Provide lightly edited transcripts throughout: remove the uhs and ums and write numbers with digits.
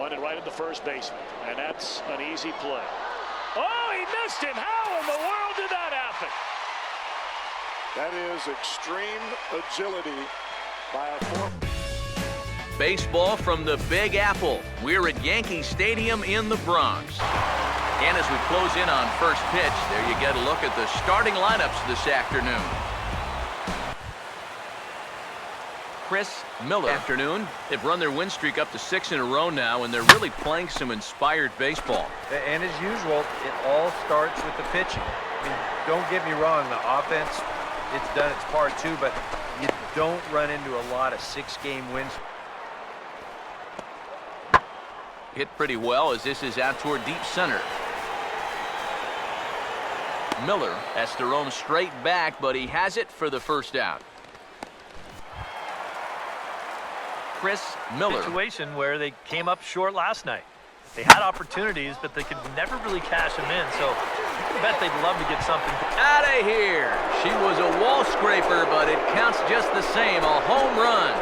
Bunted right at the first baseman, and that's an easy play. Oh, he missed him. How in the world did that happen? That is extreme agility by a former. Baseball from the Big Apple. We're at Yankee Stadium in the Bronx. And as we close in on first pitch, there you get a look at the starting lineups this afternoon. Chris Miller. Afternoon. They've run their win streak up to 6 in a row now, and they're really playing some inspired baseball. And as usual, it all starts with the pitching. I mean, don't get me wrong, the offense, it's done its part too, but you don't run into a lot of 6-game wins. Hit pretty well as this is out toward deep center. Miller has to roam straight back, but he has it for the first out. Chris Miller. Situation where they came up short last night. They had opportunities, but they could never really cash them in, so you can bet they'd love to get something. Out of here. She was a wall scraper, but it counts just the same, a home run.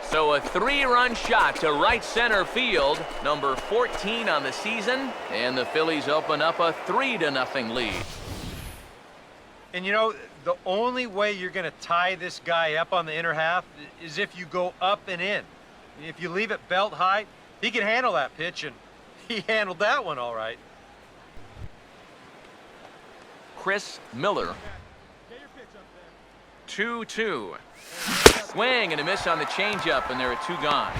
So a 3-run shot to right center field, number 14 on the season, and the Phillies open up a 3-0 lead. And you know, the only way you're going to tie this guy up on the inner half is if you go up and in. If you leave it belt high, he can handle that pitch, and he handled that one all right. Chris Miller. 2-2. Swing and a miss on the changeup, and there are 2 gone.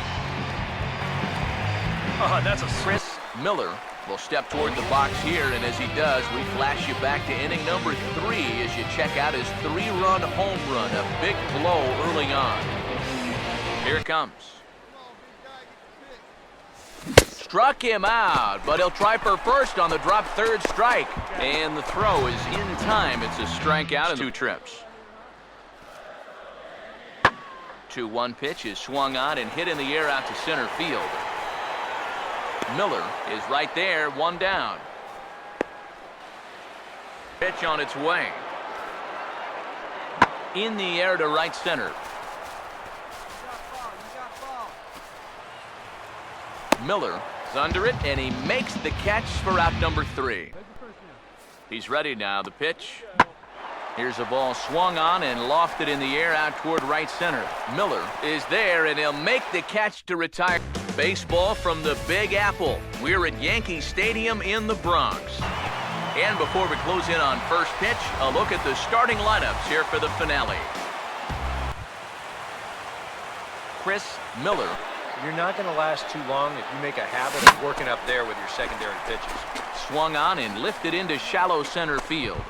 Oh, that's a Chris Miller will step toward the box here, and as he does, we flash you back to inning number 3 as you check out his 3-run home run, a big blow early on. Here it comes. Struck him out, but he'll try for first on the drop third strike, and the throw is in time. It's a strikeout and 2 trips. 2-1 pitch is swung on and hit in the air out to center field. Miller is right there, 1 down. Pitch on its way. In the air to right center. Miller is under it, and he makes the catch for out number 3. He's ready now. The pitch. Here's a ball swung on and lofted in the air out toward right center. Miller is there, and he'll make the catch to retire. Baseball from the Big Apple. We're at Yankee Stadium in the Bronx. And before we close in on first pitch, a look at the starting lineups here for the finale. Chris Miller. You're not going to last too long if you make a habit of working up there with your secondary pitches. Swung on and lifted into shallow center field.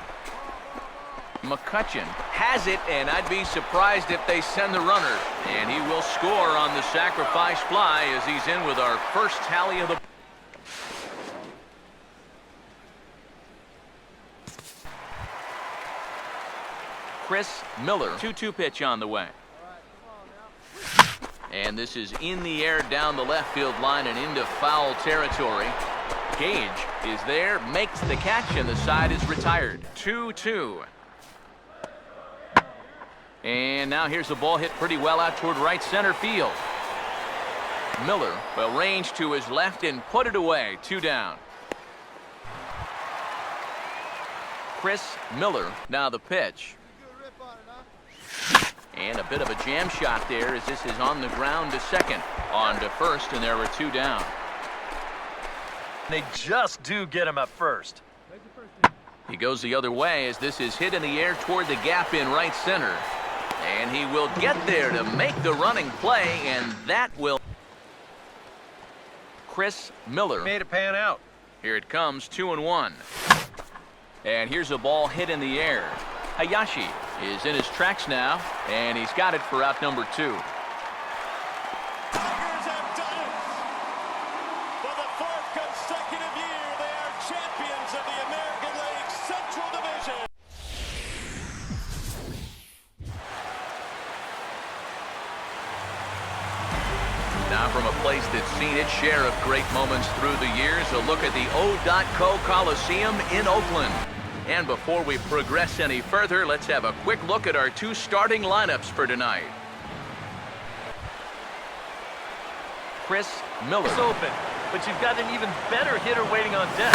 McCutchen has it, and I'd be surprised if they send the runner. And he will score on the sacrifice fly as he's in with our first tally of the... Chris Miller, 2-2 pitch on the way. And this is in the air down the left field line and into foul territory. Gage is there, makes the catch, and the side is retired. 2-2. And now here's the ball hit pretty well out toward right center field. Miller will range to his left and put it away. 2 down. Chris Miller, now the pitch. And a bit of a jam shot there as this is on the ground to second. On to first, and there were 2 down. They just do get him at first. He goes the other way as this is hit in the air toward the gap in right center. And he will get there to make the running play, and that will... Chris Miller. Made it pan out. Here it comes, 2-1. And here's a ball hit in the air. Hayashi is in his tracks now, and he's got it for out number 2. Tigers have done it. For the 4th consecutive year, they are champions of the American League Central Division. Now from a place that's seen its share of great moments through the years, a look at the O.Co Coliseum in Oakland. And before we progress any further, let's have a quick look at our 2 starting lineups for tonight. Chris Miller. It's open, but you've got an even better hitter waiting on deck.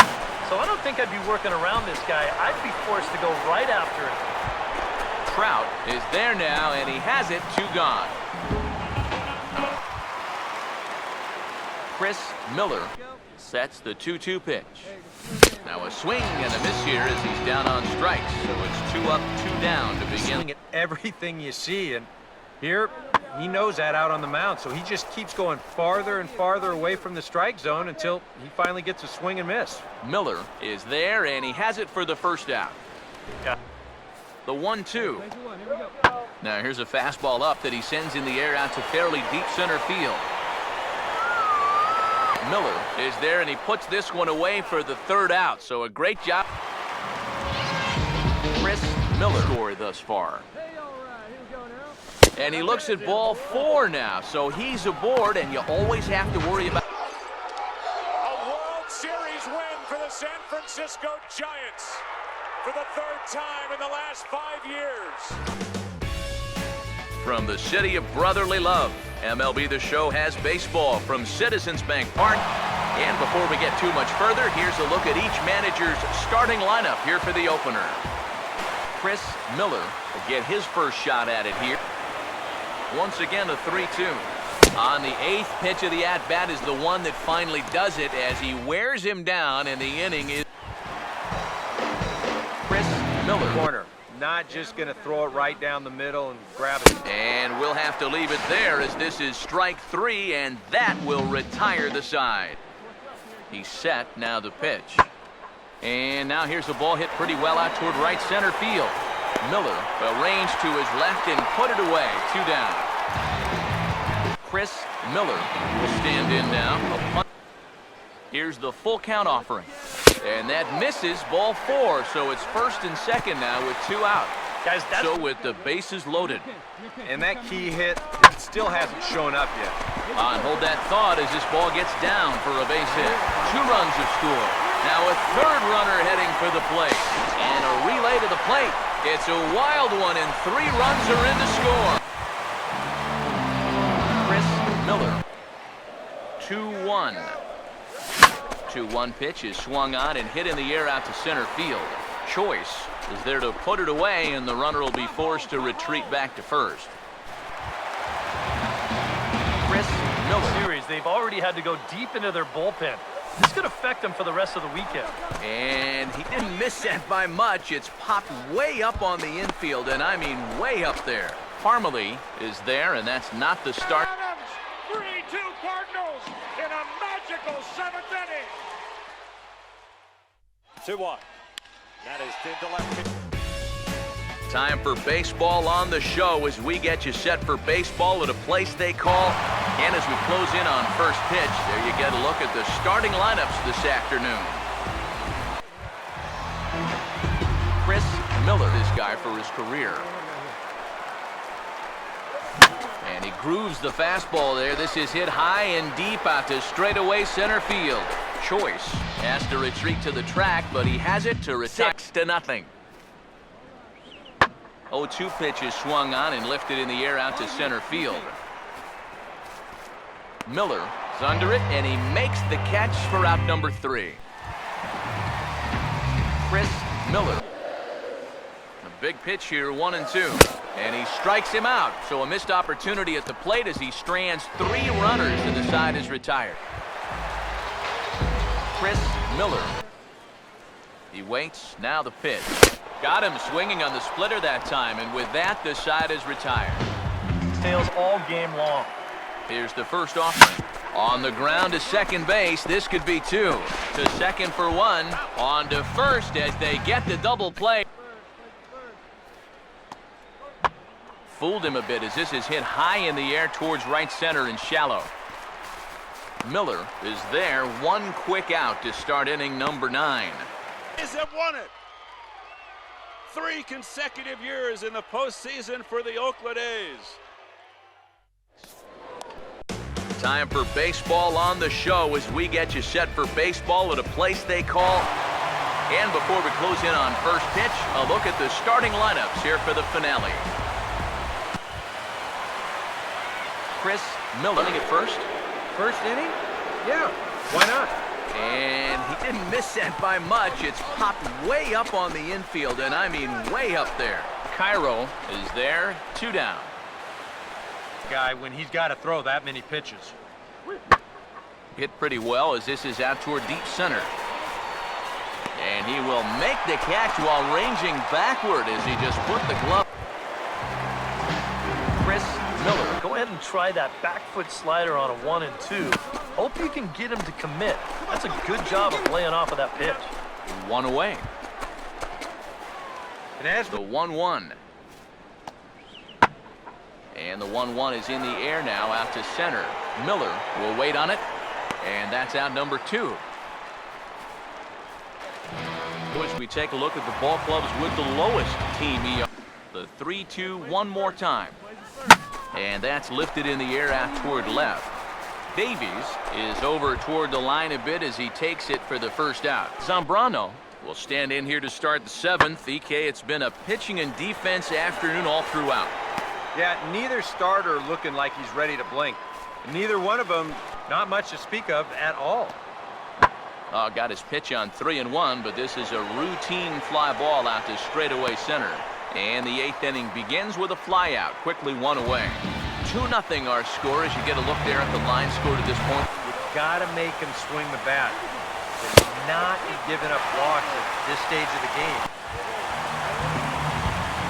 So I don't think I'd be working around this guy. I'd be forced to go right after him. Trout is there now, and he has it. 2 gone. Chris Miller sets the 2-2 pitch. Now a swing and a miss here as he's down on strikes. So it's 2 up, 2 down to begin. Swing at everything you see, and here he knows that out on the mound, so he just keeps going farther and farther away from the strike zone until he finally gets a swing and miss. Miller is there, and he has it for the first out. Yeah. The 1-2. Now here's a fastball up that he sends in the air out to fairly deep center field. Miller is there, and he puts this one away for the 3rd out. So a great job. Chris Miller scored thus far. And he looks at ball 4 now, so he's aboard, and you always have to worry about. A World Series win for the San Francisco Giants for the 3rd time in the last 5 years. From the city of brotherly love, MLB The Show has baseball from Citizens Bank Park. And before we get too much further, here's a look at each manager's starting lineup here for the opener. Chris Miller will get his first shot at it here. Once again, a 3-2. On the 8th pitch of the at-bat is the one that finally does it as he wears him down, and the inning is Chris Miller. Corner. Not just going to throw it right down the middle and grab it. And we'll have to leave it there as this is strike 3, and that will retire the side. He's set, now the pitch. And now here's a ball hit pretty well out toward right center field. Miller arranged to his left and put it away. 2 down. Chris Miller will stand in now. Here's the full count offering. And that misses, ball 4. So it's 1st and 2nd now with 2 out. Guys, that's... So with the bases loaded. And that key hit, it still hasn't shown up yet. On hold that thought as this ball gets down for a base hit. 2 runs have scored. Now a 3rd runner heading for the plate. And a relay to the plate. It's a wild one, and 3 runs are in to score. Chris Miller. 2-1. 2-1 pitch is swung on and hit in the air out to center field. Choice is there to put it away, and the runner will be forced to retreat back to first. Chris Miller. Series, they've already had to go deep into their bullpen. This could affect them for the rest of the weekend. And he didn't miss that by much. It's popped way up on the infield, and I mean way up there. Parmalee is there, and that's not the start. Adams, 3-2 Cardinals in a magical 7th inning. 2-1. That is to left. Time for baseball on the show as we get you set for baseball at a place they call. And as we close in on first pitch, there you get a look at the starting lineups this afternoon. Chris Miller, this guy for his career. And he grooves the fastball there. This is hit high and deep out to straightaway center field. Choice has to retreat to the track, but he has it to retire. 6-0. 0-2 pitch is swung on and lifted in the air out to center field. Miller is under it, and he makes the catch for out number 3. Chris Miller. A big pitch here, 1-2. And he strikes him out. So a missed opportunity at the plate as he strands 3 runners, and the side is retired. Chris Miller. He waits, now the pitch. Got him swinging on the splitter that time, and with that, the side is retired. Tails all game long. Here's the first offering. On the ground to second base, this could be 2. To second for 1. On to first as they get the double play. Fooled him a bit as this is hit high in the air towards right center and shallow. Miller is there, 1 quick out to start inning number 9. Phillies have won it. 3 consecutive years in the postseason for the Oakland A's. Time for baseball on the show as we get you set for baseball at a place they call. And before we close in on first pitch, a look at the starting lineups here for the finale. Chris Miller at first. first inning? Yeah, why not? And he didn't miss that by much. It's popped way up on the infield, and I mean way up there. Cairo is there, 2 down. Guy, when he's got to throw that many pitches. Hit pretty well as this is out toward deep center. And he will make the catch while ranging backward as he just put the glove. Chris Miller. Go ahead and try that back foot slider on a 1 and 2. Hope you can get him to commit. That's a good job of laying off of that pitch. 1 away. And as The 1-1. And the 1-1 is in the air now out to center. Miller will wait on it. And that's out number 2. As we take a look at the ball clubs with the lowest team ERA. The 3-2 one more time. And that's lifted in the air out toward left. Davies is over toward the line a bit as he takes it for the first out. Zambrano will stand in here to start the 7th. EK, it's been a pitching and defense afternoon all throughout. Yeah, neither starter looking like he's ready to blink. Neither one of them, not much to speak of at all. Got his pitch on 3-1, but this is a routine fly ball out to straightaway center. And the 8th inning begins with a fly out, quickly 1 away. 2-0 our score as you get a look there at the line score to this point. You've got to make him swing the bat. They're not giving up walks at this stage of the game.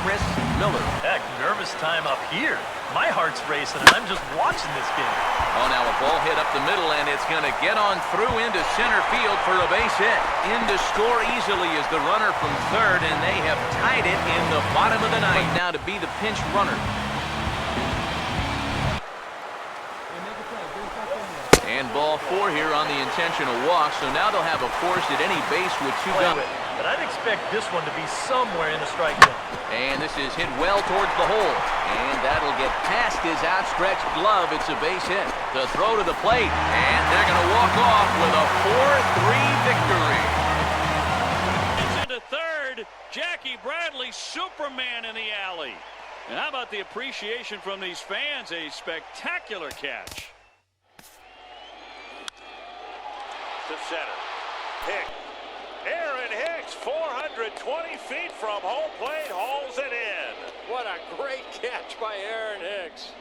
Chris Miller. Heck, nervous time up here. My heart's racing, and I'm just watching this game. Oh, now a ball hit up the middle, and it's going to get on through into center field for a base hit. In to score easily is the runner from third, and they have tied it in the bottom of the ninth now to be the pinch runner. And ball 4 here on the intentional walk, so now they'll have a force at any base with 2 guys. But I'd expect this one to be somewhere in the strike zone. And this is hit well towards the hole. And that'll get past his outstretched glove. It's a base hit. The throw to the plate. And they're going to walk off with a 4-3 victory. It's into third. Jackie Bradley, Superman in the alley. And how about the appreciation from these fans? A spectacular catch. To center. Hicks. Aaron Hicks, 420 feet from home plate, hauls it in. What a great catch by Aaron Hicks.